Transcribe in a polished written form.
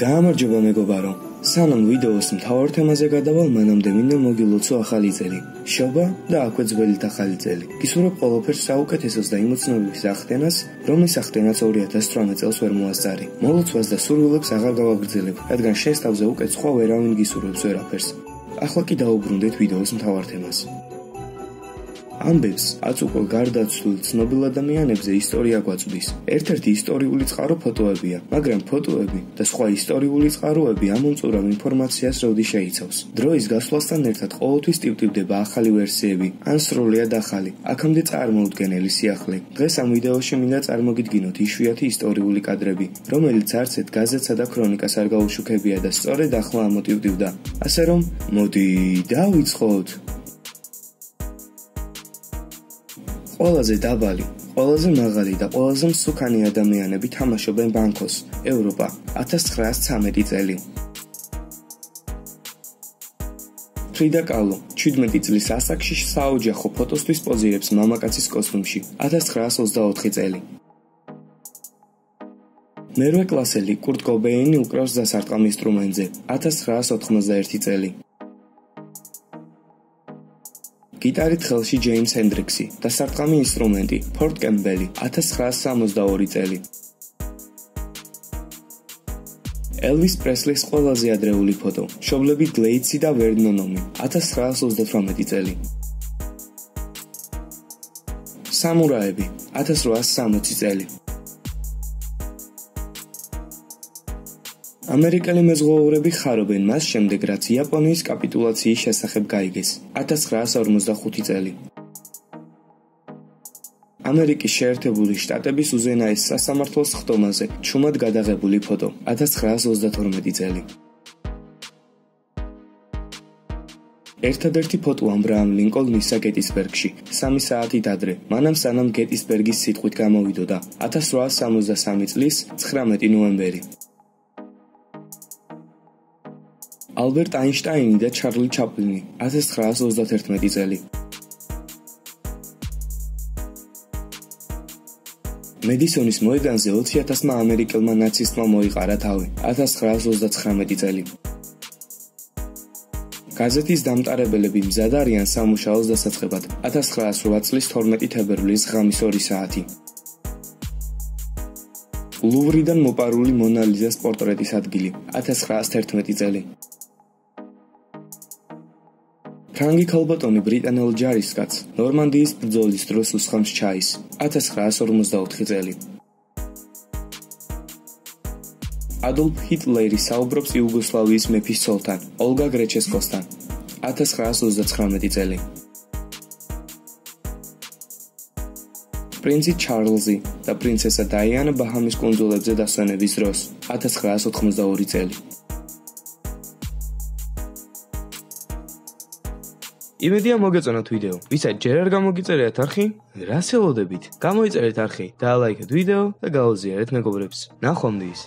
Გამარჯობა მეგობარო. სანამ ვიდეოს მთავარ თემაზე გადავალ, მანამდე მინდა მოგილოცო ახალი წელი. შობა და აქვე ძველით ახალი წელი. გისურვებ ყველაფერს საუკეთესოს და იმოცნობის ახდენას, რომლის ახდენაც 2018 წელს ვერ მოასწარი. მოლოცვას და სურვილებს აღარ გავაგრძელებ, რადგან შენს თავზე უკეთ სხვა ვერავინ გისურვებს ვერაფერს. ახლა კი დაუბრუნდეთ ვიდეოს მთავარ თემას. ამბებს აწუყო გარდაცვლილ ცნობილ ადამიანებზე ისტორია გვაწვდის. ერთ-ერთი ისტორიული წყარო ფოტოებია, მაგრამ ფოტოები და სხვა ისტორიული წყაროები ამომწურავ ინფორმაციას როდი შეიცავს. დროის გასვლასთან ერთად ყოველთვის ტივტივდება ახალი ვერსიები, ან სრულიად ახალი, აქამდე წარმოუდგენელი სიახლე. დღეს ამ ვიდეოში მინდა წარმოგიდგინოთ იშვიათი ისტორიული კადრები, რომელიც არც ერთ გაზეთსა და ქრონიკას არ გაუშუქებია და სწორედ ახლა ამოტივტივდა. ასე რომ, მოდი დავიწყოთ. ყველაზე დაბალი, ყველაზე მაღალი და ყველაზე მსუქანი ადამიანები თამაშობენ ბანკოს, ევროპა, 1913 წელი. ფრიდა კალო, 17 წლის ასაკში საოჯახო ფოტოსთვის პოზირებს მამაკაცის კოსტუმში, 1924 წელი. მერვე კლასელი კურტ კობეინი უკრავს დასარტყამ ინსტრუმენტზე, 1991 წელი. გიტარით ხელში ჯეიმს ჰენდრიქსი, დასარტყამი ინსტრუმენტი, ფორტ კემბელი, 1962 წელი. ელვის პრესლის ყველაზე ადრეული ფოტო, მშობლები გლეიცი და ვერნონომი, 1938 წელი. სამურაები, 1860 წელი. ამერიკელი მეზღვაურები ხარობენ მას შემდეგ, რაც იაპონიის კაპიტულაციის შესახებ გაიგეს, 1945 წელი. ამერიკის შეერთებული შტატების უზენაეს სასამართლოს ხდომაზე ჩუმად გადაღებული ფოტო, 1932 წელი. ერთადერთი ფოტო აბრაამ ლინკოლნისა გეტისბერგში, 3 საათით ადრე, მანამ სანამ გეტისბერგის სიტყვით გამოვიდოდა, 1863 წლის 19 ნოემბერი. ალბერტ აინშტაინი და ჩარლი ჩაპლინი, 1931 წელი. მედისონის მოედანზე 20,000-მა ამერიკელმა ნაცისტმა მოიყარა თავი, 1939 წელი. გაზეთის დამტარებელები მზად არიან სამუშაოს დასაწყებად, 1908 წლის 12 თებერვლის ღამის 2 საათი. ლუვრიდან მოპარული მონა ლიზას პორტრეტის ადგილი, 1911 წელი. ფრანგი ქალბატონი ბრიტანელ ჯარისკაცს ნორმანდიის ბრძოლის დროს უსხამს ჩაის, 1944 წელი. ადოლფ ჰიტლერი საუბრობს იუგოსლავიის მეფის ცოლთან, ოლგა გრეჩესკოსთან, 1939 წელი. პრინცი ჩარლზი და პრინცესა დაიანა ბაჰამის კუნძულებზე დასვენების დროს, 1982 წელი. იმედია მოგეწონათ ვიდეო. ვისაც ჯერ არ გამოგიწერეთ არხი, რას ელოდებით? გამოიწერეთ არხი, დაალაიქეთ ვიდეო და გაუზიარეთ მეგობრებს. ნახვამდის.